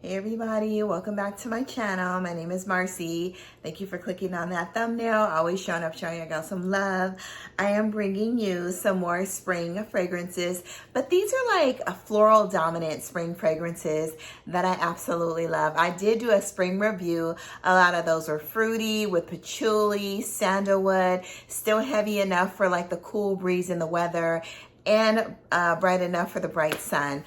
Hey everybody, welcome back to my channel. My name is Marcy. Thank you for clicking on that thumbnail. Always showing up, showing you guys some love. I am bringing you some more spring fragrances, but these are like a floral dominant spring fragrances that I absolutely love. I did do a spring review. A lot of those were fruity with patchouli, sandalwood, still heavy enough for like the cool breeze in the weather, and bright enough for the bright sun.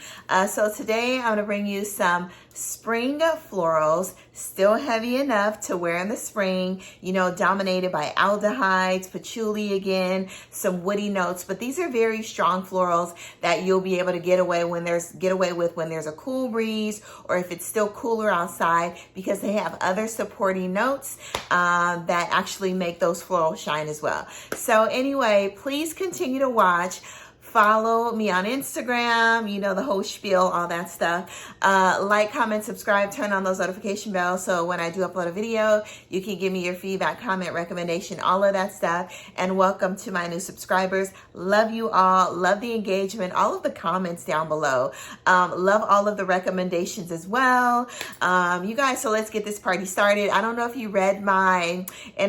So today I'm gonna bring you some spring florals, still heavy enough to wear in the spring, you know, dominated by aldehydes, patchouli again, some woody notes, but these are very strong florals that you'll be able to get away with when there's a cool breeze or if it's still cooler outside, because they have other supporting notes that actually make those florals shine as well. So anyway, please continue to watch. Follow me on Instagram, you know, the whole spiel, all that stuff. Like, comment, subscribe, turn on those notification bells so when I do upload a video, you can give me your feedback, comment, recommendation, all of that stuff. And welcome to my new subscribers. Love you all. Love the engagement, all of the comments down below. Love all of the recommendations as well. You guys, so let's get this party started. I don't know if you read in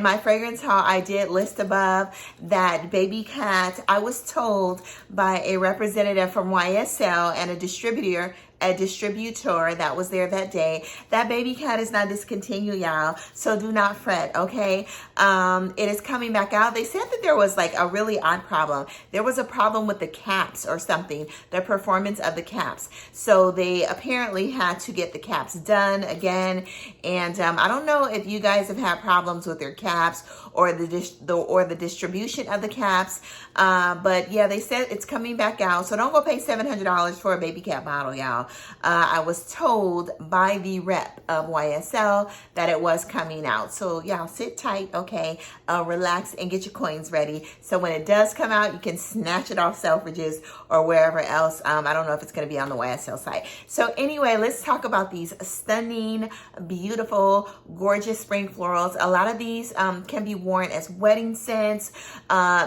my fragrance haul, I did list above that Babycat, I was told by a representative from YSL and a distributor that was there that day, that Babycat is not discontinued, y'all, so do not fret, okay? It is coming back out. They said that there was like a really odd problem. There was a problem with the caps or something, the performance of the caps. So they apparently had to get the caps done again. And I don't know if you guys have had problems with your caps or the distribution of the caps. But yeah, they said it's coming back out. So don't go pay $700 for a Babycat bottle, y'all. I was told by the rep of YSL that it was coming out. So y'all sit tight, okay? Relax and get your coins ready. So when it does come out, you can snatch it off Selfridges or wherever else. I don't know if it's going to be on the YSL site. So anyway, let's talk about these stunning, beautiful, gorgeous spring florals. A lot of these can be worn as wedding scents,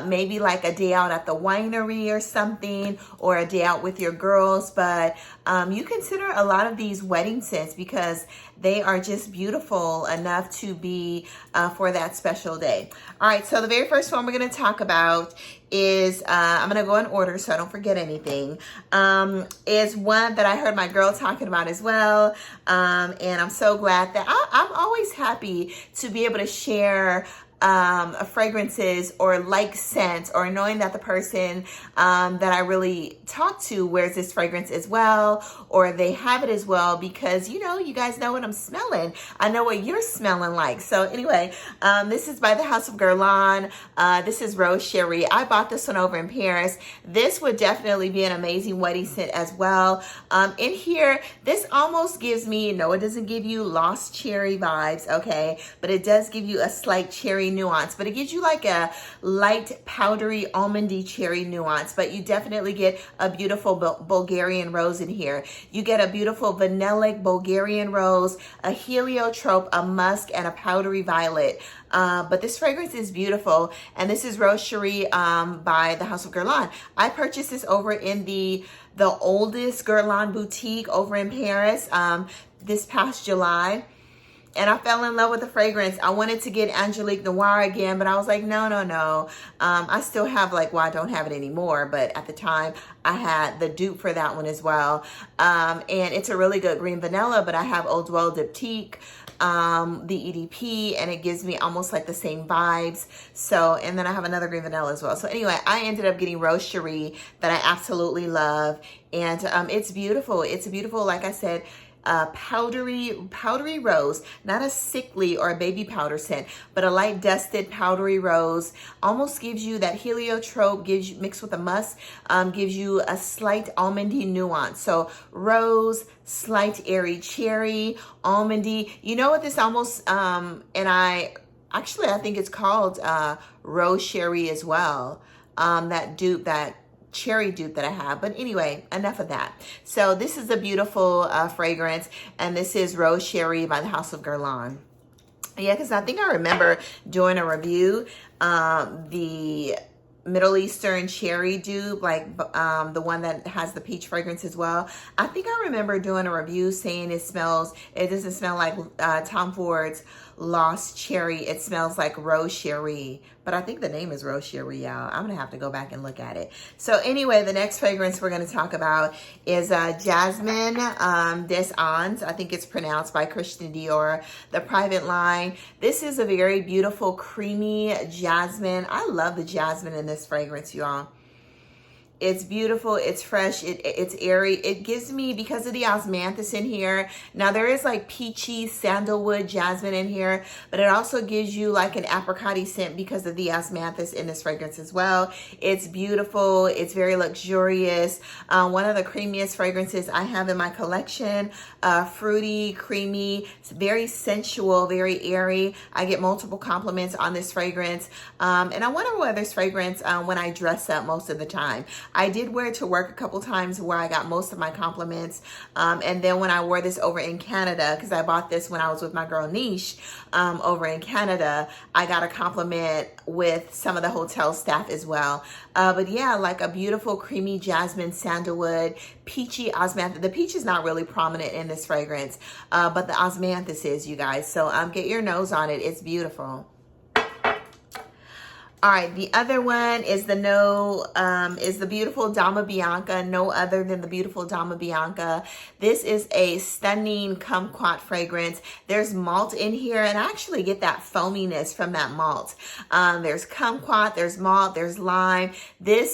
maybe like a day out at the winery or something, or a day out with your girls. But you consider a lot of these wedding scents because they are just beautiful enough to be for that special day. All right, so the very first one we're going to talk about is, I'm going to go in order so I don't forget anything, is one that I heard my girl talking about as well. And I'm so glad that I'm always happy to be able to share fragrances or like scents, or knowing that the person that I really talk to wears this fragrance as well, or they have it as well, because you know, you guys know what I'm smelling. I know what you're smelling like. So anyway, this is by the House of Guerlain. This is Rose CHERI. I bought this one over in Paris. This would definitely be an amazing wedding scent as well. In here, this almost gives me, no, it doesn't give you Lost Cherry vibes, okay, but it does give you a slight cherry nuance, but it gives you like a light powdery almondy cherry nuance, but you definitely get a beautiful Bulgarian rose in here. You get a beautiful vanillic Bulgarian rose, a heliotrope, a musk, and a powdery violet. But this fragrance is beautiful, and this is Rose CHERI by the House of Guerlain. I purchased this over in the oldest Guerlain boutique over in Paris this past July. And I fell in love with the fragrance. I wanted to get Angelique Noir again, but I was like, no. I still have, like, well, I don't have it anymore, but at the time I had the dupe for that one as well. And it's a really good green vanilla, but I have Eau d'Oeil Diptyque, the EDP, and it gives me almost like the same vibes. So, and then I have another green vanilla as well. So anyway, I ended up getting Rose CHERI that I absolutely love. And it's beautiful. It's beautiful, like I said, powdery rose, not a sickly or a baby powder scent, but a light dusted powdery rose. Almost gives you that heliotrope, gives you, mixed with a musk, gives you a slight almondy nuance. So rose, slight airy cherry, almondy. You know what this almost, and I think it's called Rose CHERI as well. That dupe, that cherry dupe that I have. But anyway, enough of that. So this is a beautiful fragrance, and this is Rose CHERI by the House of Guerlain. Yeah, because I think I remember doing a review, Middle Eastern cherry dupe, like the one that has the peach fragrance as well. I think I remember doing a review saying it doesn't smell like Tom Ford's Lost Cherry. It smells like Rose Cherie, but I think the name is Rose Cherie, y'all. I'm gonna have to go back and look at it. So anyway, the next fragrance we're gonna talk about is Jasmine des Ans. I think it's pronounced by Christian Dior, the Private line. This is a very beautiful, creamy jasmine. I love the jasmine in this fragrance, y'all. It's beautiful, it's fresh, it's airy. It gives me, because of the osmanthus in here, now there is like peachy sandalwood jasmine in here, but it also gives you like an apricot-y scent because of the osmanthus in this fragrance as well. It's beautiful, it's very luxurious. One of the creamiest fragrances I have in my collection. Fruity, creamy, it's very sensual, very airy. I get multiple compliments on this fragrance. And I want to wear this fragrance when I dress up most of the time. I did wear it to work a couple times where I got most of my compliments. And then when I wore this over in Canada, because I bought this when I was with my girl Niche over in Canada, I got a compliment with some of the hotel staff as well. But yeah, like a beautiful creamy jasmine, sandalwood, peachy osmanthus. The peach is not really prominent in this fragrance, but the osmanthus is, you guys. So get your nose on it. It's beautiful. All right, the other one is the beautiful Dama Bianca, no other than the beautiful Dama Bianca. This is a stunning kumquat fragrance. There's malt in here, and I actually get that foaminess from that malt. There's kumquat, there's malt, there's lime.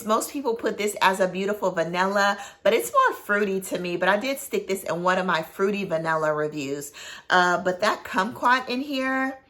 Most people put this as a beautiful vanilla, but it's more fruity to me, but I did stick this in one of my fruity vanilla reviews. But that kumquat in here,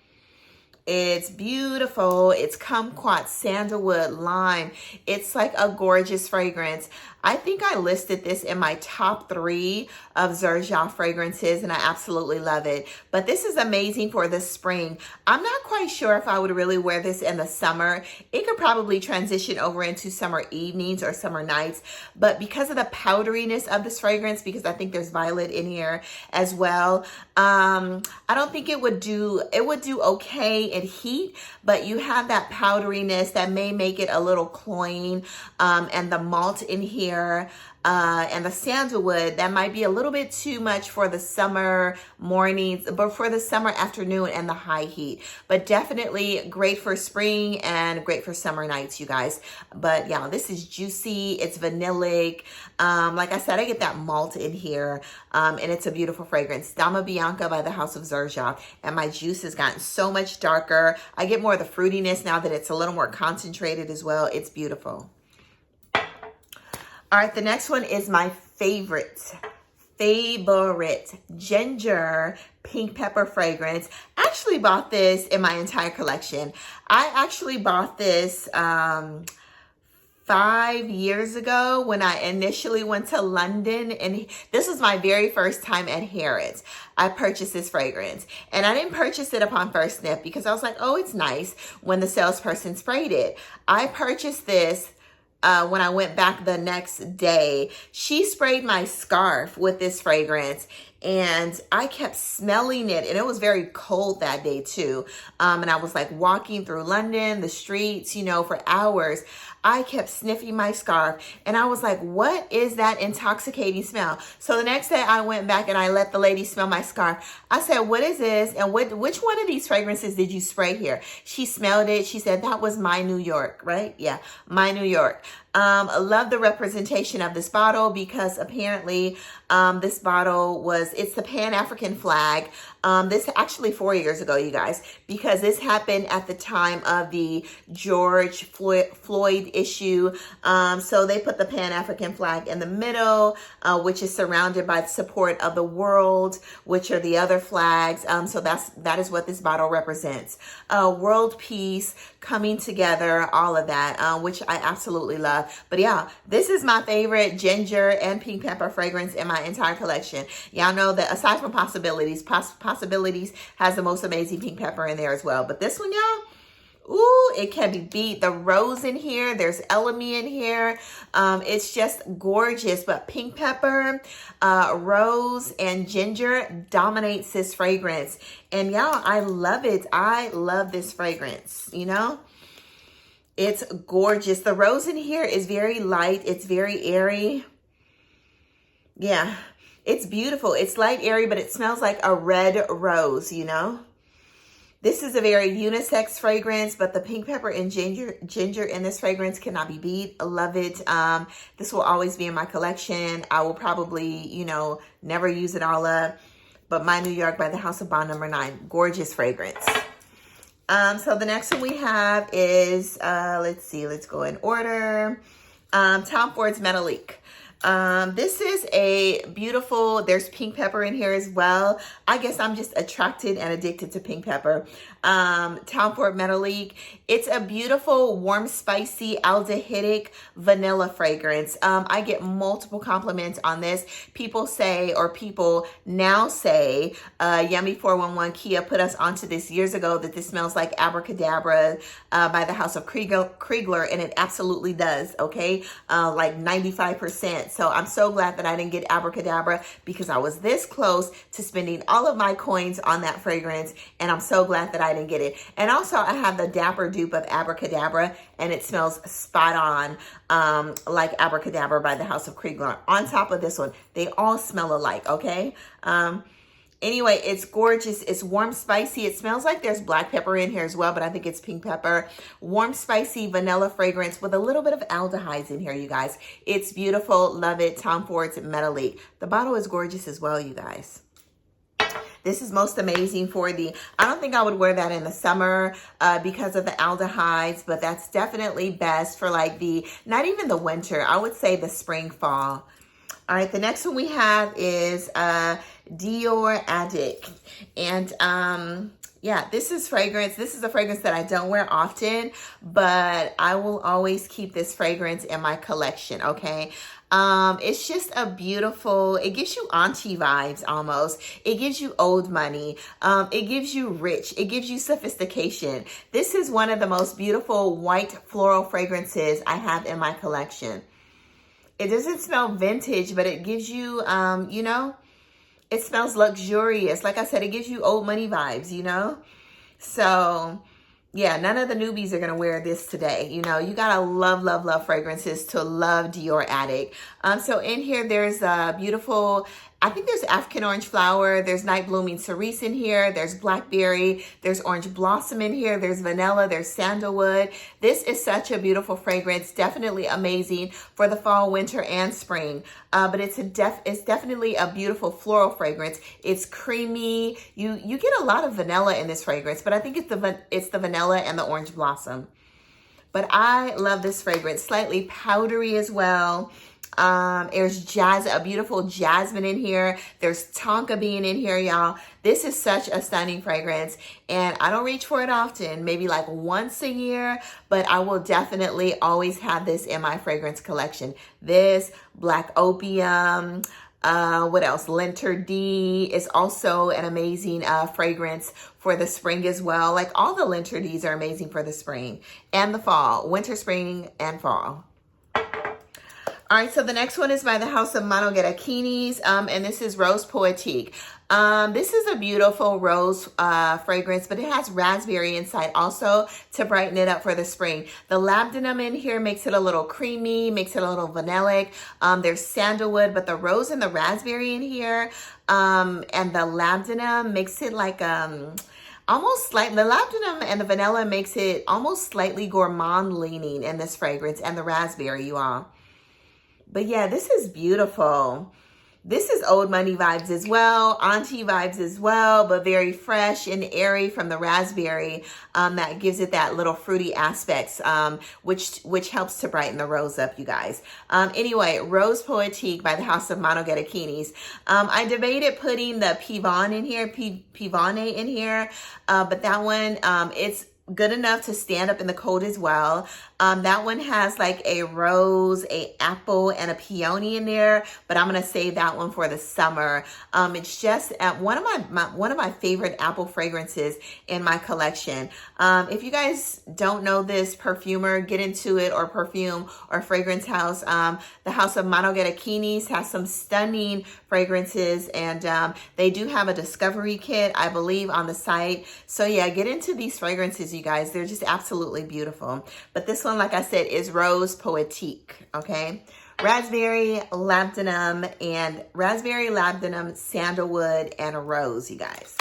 it's beautiful. It's kumquat, sandalwood, lime. It's like a gorgeous fragrance. I think I listed this in my top 3 of Xerjoff fragrances, and I absolutely love it. But this is amazing for the spring. I'm not quite sure if I would really wear this in the summer. It could probably transition over into summer evenings or summer nights. But because of the powderiness of this fragrance, because I think there's violet in here as well, I don't think it would do okay in heat, but you have that powderiness that may make it a little cloying, and the malt in here, and the sandalwood, that might be a little bit too much for the summer mornings, but for the summer afternoon and the high heat. But definitely great for spring and great for summer nights, you guys. But yeah, this is juicy, it's vanillic. Like I said, I get that malt in here, and it's a beautiful fragrance. Dama Bianca by the House of Xerjoff, and my juice has gotten so much darker. I get more of the fruitiness now that it's a little more concentrated as well. It's beautiful. All right, the next one is my favorite ginger pink pepper fragrance. I actually bought this in my entire collection. I actually bought this 5 years ago when I initially went to London, and this was my very first time at Harrods. I purchased this fragrance, and I didn't purchase it upon first sniff because I was like, oh, it's nice, when the salesperson sprayed it. I purchased this when I went back the next day. She sprayed my scarf with this fragrance, and I kept smelling it, and it was very cold that day too. And I was like walking through London, the streets, for hours. I kept sniffing my scarf, and I was like, what is that intoxicating smell? So the next day I went back and I let the lady smell my scarf. I said, what is this? And which one of these fragrances did you spray here? She smelled it. She said, that was my New York, right? Yeah, my New York. I love the representation of this bottle, because apparently this bottle it's the Pan-African flag. This actually 4 years ago, you guys, because this happened at the time of the George Floyd issue. So they put the Pan-African flag in the middle, which is surrounded by the support of the world, which are the other flags. So that is what this bottle represents. World peace, coming together, all of that, which I absolutely love. But yeah, this is my favorite ginger and pink pepper fragrance in my entire collection. Y'all know that aside from Possibilities has the most amazing pink pepper in there as well. But this one, y'all, ooh, it can be beat. The rose in here, there's elemi in here. It's just gorgeous. But pink pepper, rose, and ginger dominates this fragrance. And y'all, I love it. I love this fragrance, It's gorgeous. The rose in here is very light. It's very airy. Yeah, it's beautiful. It's light, airy, but it smells like a red rose, you know? This is a very unisex fragrance, but the pink pepper and ginger in this fragrance cannot be beat. I love it. This will always be in my collection. I will probably, you know, never use it all up. But My New York by the House of Bond number 9. Gorgeous fragrance. So the next one we have is, let's see, let's go in order. Tom Ford's Metallique. This is a beautiful, there's pink pepper in here as well. I guess I'm just attracted and addicted to pink pepper. Tom Ford Metallique. It's a beautiful, warm, spicy, aldehydic vanilla fragrance. I get multiple compliments on this. People say, or people now say, Yummy411 Kia put us onto this years ago, that this smells like Abracadabra by the House of Kriegler, and it absolutely does, okay? Like 95%. So I'm so glad that I didn't get Abracadabra, because I was this close to spending all of my coins on that fragrance, and I'm so glad that I didn't get it. And also I have the Dapper dupe of Abracadabra, and it smells spot on like Abracadabra by the House of Kriegler. On top of this one, they all smell alike, okay? Anyway, it's gorgeous. It's warm, spicy. It smells like there's black pepper in here as well, but I think it's pink pepper. Warm, spicy vanilla fragrance with a little bit of aldehydes in here, you guys. It's beautiful. Love it. Tom Ford's Metallique. The bottle is gorgeous as well, you guys. This is most amazing for the, I don't think I would wear that in the summer because of the aldehydes, but that's definitely best for like the, not even the winter. I would say the spring, fall. All right, the next one we have is Dior Addict. And yeah, this is fragrance. This is a fragrance that I don't wear often, but I will always keep this fragrance in my collection, okay? It's just a beautiful, it gives you auntie vibes almost. It gives you old money. It gives you rich. It gives you sophistication. This is one of the most beautiful white floral fragrances I have in my collection. It doesn't smell vintage, but it gives you, you know, it smells luxurious. Like I said, it gives you old money vibes, you know? So, yeah, none of the newbies are going to wear this today. You know, you got to love, love, love fragrances to love Dior Addict. So in here, there's a beautiful, I think there's African orange flower. There's night blooming cerise in here. There's blackberry. There's orange blossom in here. There's vanilla. There's sandalwood. This is such a beautiful fragrance. Definitely amazing for the fall, winter, and spring. But it's definitely a beautiful floral fragrance. It's creamy. You get a lot of vanilla in this fragrance, but I think it's the vanilla and the orange blossom. But I love this fragrance. Slightly powdery as well. There's a beautiful jasmine in here. There's tonka bean in here, y'all. This is such a stunning fragrance, and I don't reach for it often, maybe like once a year, but I will definitely always have this in my fragrance collection. This, Black Opium, what else? Linter D is also an amazing fragrance for the spring as well. Like all the Linter Ds are amazing for the spring and the fall, winter, spring, and fall. All right, so the next one is by the House of GERAKINIS, and this is Rose Poetique. This is a beautiful rose fragrance, but it has raspberry inside also to brighten it up for the spring. The labdanum in here makes it a little creamy, makes it a little vanillic. There's sandalwood, but the rose and the raspberry in here and the labdanum makes it like almost like the labdanum and the vanilla makes it almost slightly gourmand leaning in this fragrance, and the raspberry, you all. But yeah, this is beautiful. This is old money vibes as well, auntie vibes as well, but very fresh and airy from the raspberry. That gives it that little fruity aspects, which helps to brighten the rose up, you guys. Anyway, Rose Poetique by the House of GERAKINIS. I debated putting the Pivon in here, Pivone in here, but that one, it's good enough to stand up in the cold as well. That one has like a rose, a apple, and a peony in there, but I'm gonna save that one for the summer. It's just one of my favorite apple fragrances in my collection. If you guys don't know this perfumer, get into it, or perfume or fragrance house. The House of GERAKINIS has some stunning fragrances, and they do have a discovery kit, I believe, on the site. So yeah, get into these fragrances, you you guys. They're just absolutely beautiful. But this one, like I said, is Rose Poetique, okay? Raspberry, labdanum, sandalwood, and a rose, you guys.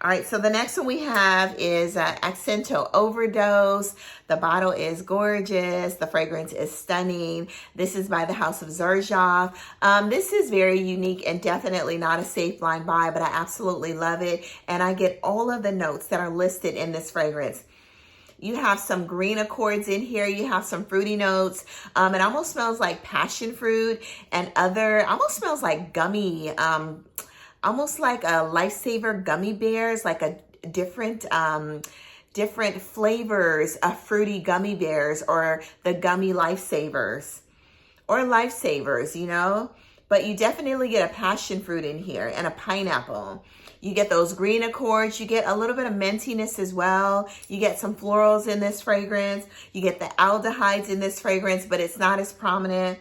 All right, so the next one we have is Accento Overdose. The bottle is gorgeous. The fragrance is stunning. This is by the house of Xerjoff. This is very unique and definitely not a safe blind buy, but I absolutely love it. And I get all of the notes that are listed in this fragrance. You have some green accords in here. You have some fruity notes. It almost smells like passion fruit and almost smells like gummy, almost like a Lifesaver gummy bears, like a different flavors of fruity gummy bears, or the gummy Lifesavers, or Lifesavers, you know? But you definitely get a passion fruit in here and a pineapple. You get those green accords. You get a little bit of mintiness as well. You get some florals in this fragrance. You get the aldehydes in this fragrance, but it's not as prominent.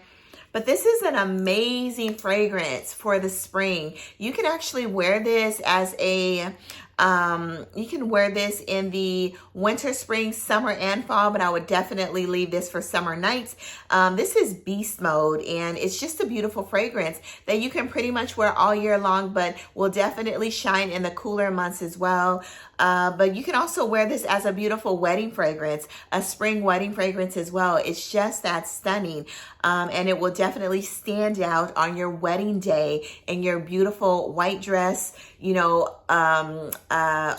But this is an amazing fragrance for the spring. You can actually wear this as a, you can wear this in the winter, spring, summer, and fall, but I would definitely leave this for summer nights. This is Beast Mode, and it's just a beautiful fragrance that you can pretty much wear all year long, but will definitely shine in the cooler months as well. But you can also wear this as a beautiful wedding fragrance, a spring wedding fragrance as well. It's just that stunning. And it will definitely stand out on your wedding day in your beautiful white dress, you know,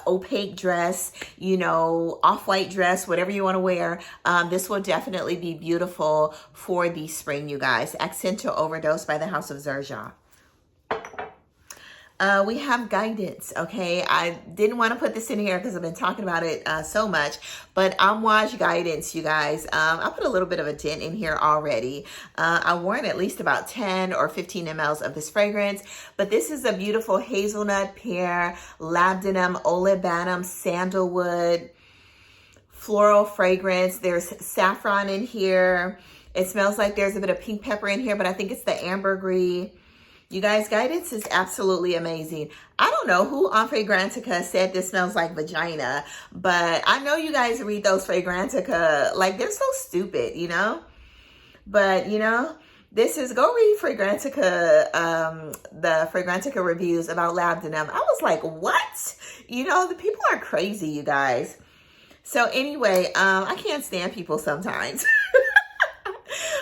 opaque dress, you know, off-white dress, whatever you want to wear. This will definitely be beautiful for the spring, you guys. Accento Overdose by the house of Xerjoff. We have Guidance, okay? I didn't want to put this in here because I've been talking about it so much, but Amouage Guidance, you guys. I put a little bit of a dent in here already. I worn at least about 10 or 15 mLs of this fragrance, but this is a beautiful hazelnut, pear, labdanum, olibanum, sandalwood, floral fragrance. There's saffron in here. It smells like there's a bit of pink pepper in here, but I think it's the ambergris. You guys, Guidance is absolutely amazing. I don't know who on Fragrantica said this smells like vagina, but I know you guys read those Fragrantica, like they're so stupid, you know? But, you know, this is, go read Fragrantica, the Fragrantica reviews about labdanum. I was like, what? You know, the people are crazy, you guys. So anyway, I can't stand people sometimes.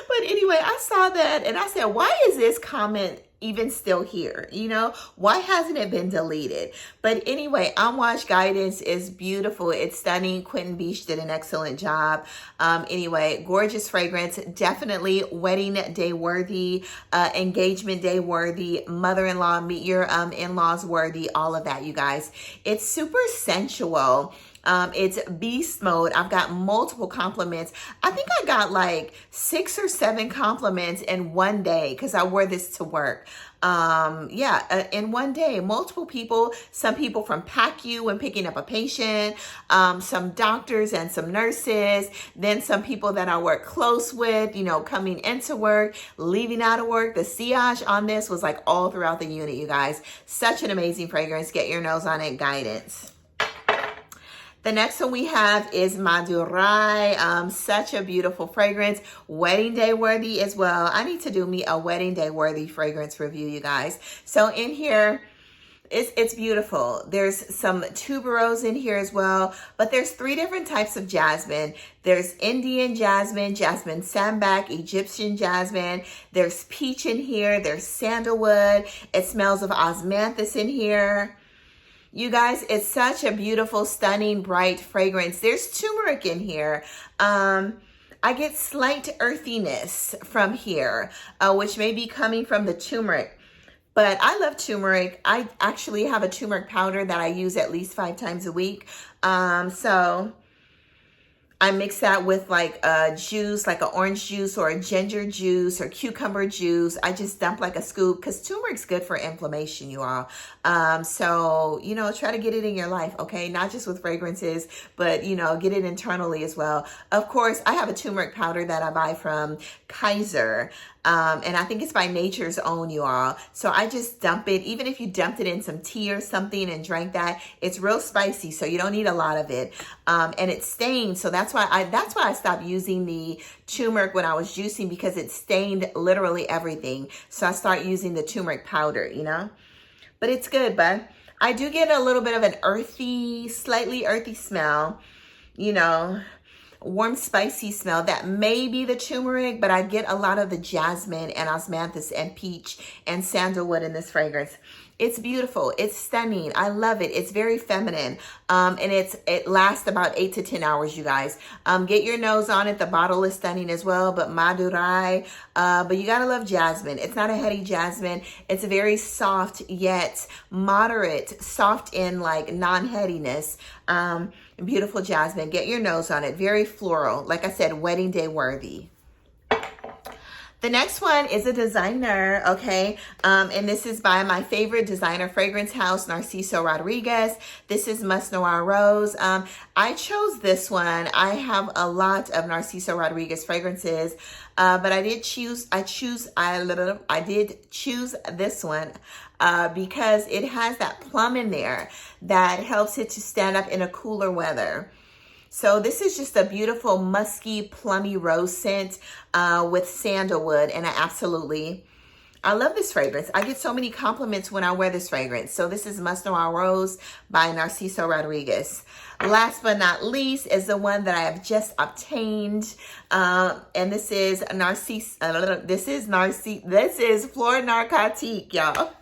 But anyway, I saw that and I said, why is this comment even still here? You know, why hasn't it been deleted? But anyway, Amouage Guidance is beautiful. It's stunning. Quentin Beach did an excellent job. Anyway, gorgeous fragrance. Definitely wedding day worthy, engagement day worthy, mother-in-law, meet your in-laws worthy, all of that, you guys. It's super sensual. It's Beast Mode. I've got multiple compliments. I think I got like 6 or 7 compliments in one day because I wore this to work. In one day, multiple people, some people from PACU when picking up a patient, some doctors and some nurses, then some people that I work close with, you know, coming into work, leaving out of work. The sillage on this was like all throughout the unit, you guys. Such an amazing fragrance. Get your nose on it, Guidance. The next one we have is Madurai. Such a beautiful fragrance. Wedding day worthy as well. I need to do me a wedding day worthy fragrance review, you guys. So in here, it's beautiful. There's some tuberose in here as well, but there's 3 different types of jasmine. There's Indian jasmine, jasmine sambac, Egyptian jasmine. There's peach in here. There's sandalwood. It smells of osmanthus in here. You guys, it's such a beautiful, stunning, bright fragrance. There's turmeric in here. I get slight earthiness from here, which may be coming from the turmeric. But I love turmeric. I actually have a turmeric powder that I use at least 5 times a week. So I mix that with like a juice, like an orange juice or a ginger juice or cucumber juice. I just dump like a scoop because turmeric's good for inflammation, you all. So, you know, try to get it in your life, okay? Not just with fragrances, but, you know, get it internally as well. Of course, I have a turmeric powder that I buy from Kaiser. And I think it's by Nature's Own, you all. So I just dump it. Even if you dumped it in some tea or something and drank that, it's real spicy, so you don't need a lot of it. And it stains, so that's why I stopped using the turmeric when I was juicing, because it stained literally everything. So I start using the turmeric powder, you know. But it's good, but I do get a little bit of an earthy, slightly earthy smell, you know, warm, spicy smell. That may be the turmeric, but I get a lot of the jasmine and osmanthus and peach and sandalwood in this fragrance. It's beautiful. It's stunning. I love it. It's very feminine. And it lasts about 8 to 10 hours, you guys. Get your nose on it. The bottle is stunning as well, but Madurai. But you gotta love jasmine. It's not a heady jasmine. It's a very soft yet moderate, soft in like non-headiness. Beautiful jasmine. Get your nose on it. Very floral. Like I said, wedding day worthy. The next one is a designer, okay? And this is by my favorite designer fragrance house, Narciso Rodriguez. This is Musc Noir Rose. I chose this one. I have a lot of Narciso Rodriguez fragrances, but I did choose this one because it has that plum in there that helps it to stand up in a cooler weather. So this is just a beautiful musky, plummy rose scent with sandalwood, and I love this fragrance. I get so many compliments when I wear this fragrance. So this is Musc Noir Rose by Narciso Rodriguez. Last but not least is the one that I have just obtained, and this is This is Fleur Narcotique, y'all.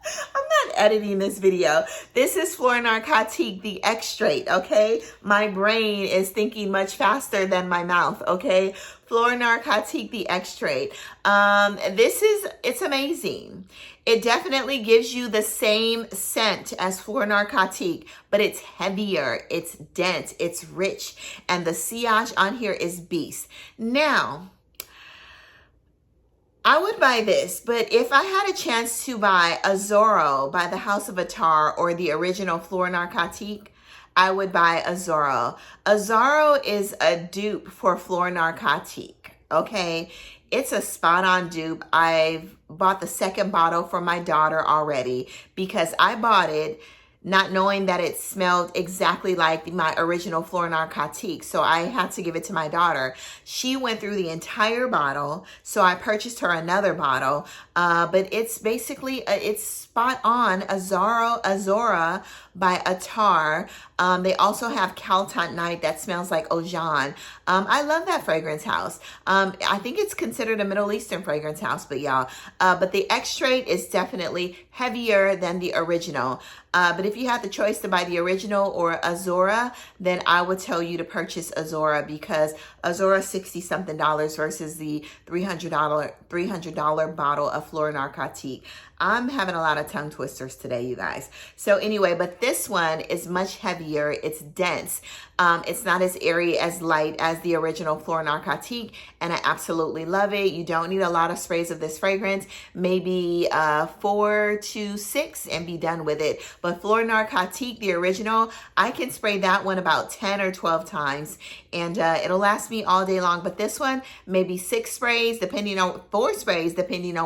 I'm not editing this video. This is Fleur Narcotique, the Extrait, okay? My brain is thinking much faster than my mouth, okay? Fleur Narcotique, the Extrait. It's amazing. It definitely gives you the same scent as Fleur Narcotique, but it's heavier, it's dense, it's rich, and the sillage on here is beast. Now, I would buy this, but if I had a chance to buy a Zorro by the House of Attar or the original Fleur Narcotique, I would buy a Zorro. A Zorro is a dupe for Fleur Narcotique, okay? It's a spot-on dupe. I've bought the second bottle for my daughter already because I bought it not knowing that it smelled exactly like my original Fleur Narcotique. So I had to give it to my daughter. She went through the entire bottle, so I purchased her another bottle. But it's basically, it's spot on, Azora by Attar. They also have Caltant Night that smells like Ojan. I love that fragrance house. I think it's considered a Middle Eastern fragrance house, but y'all, but the Extrait is definitely heavier than the original. But if you had the choice to buy the original or Azora, then I would tell you to purchase Azora because Azora $60-something versus the $300 bottle of Fleur Narcotique. I'm having a lot of tongue twisters today, you guys. So anyway, but this one is much heavier. It's dense. It's not as airy, as light as the original Fleur Narcotique, and I absolutely love it. You don't need a lot of sprays of this fragrance, maybe 4 to 6 and be done with it. But Fleur Narcotique, the original, I can spray that one about 10 or 12 times and it'll last me all day long. But this one, maybe 4 sprays, depending on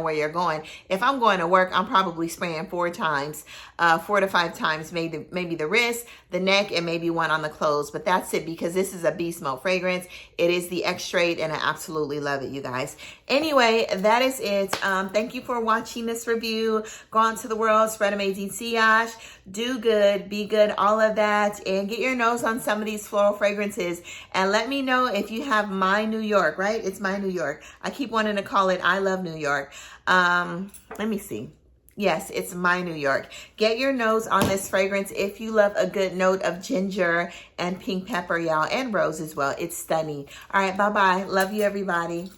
where you're going. If I'm going to work, I'm probably spraying 4 times, 4 to 5 times, maybe the wrist, the neck, and maybe one on the clothes. But that's it, because this is a beast mode fragrance. It is the Extrait, and I absolutely love it, you guys. Anyway, that is it. Thank you for watching this review. Go out to the world, spread amazing sillage, do good, be good, all of that, and get your nose on some of these floral fragrances. And let me know if you have My New York, right? It's My New York. I keep wanting to call it I Love New York. Let me see. Yes, it's My New York. Get your nose on this fragrance if you love a good note of ginger and pink pepper, y'all, and rose as well. It's stunning. All right, bye-bye. Love you, everybody.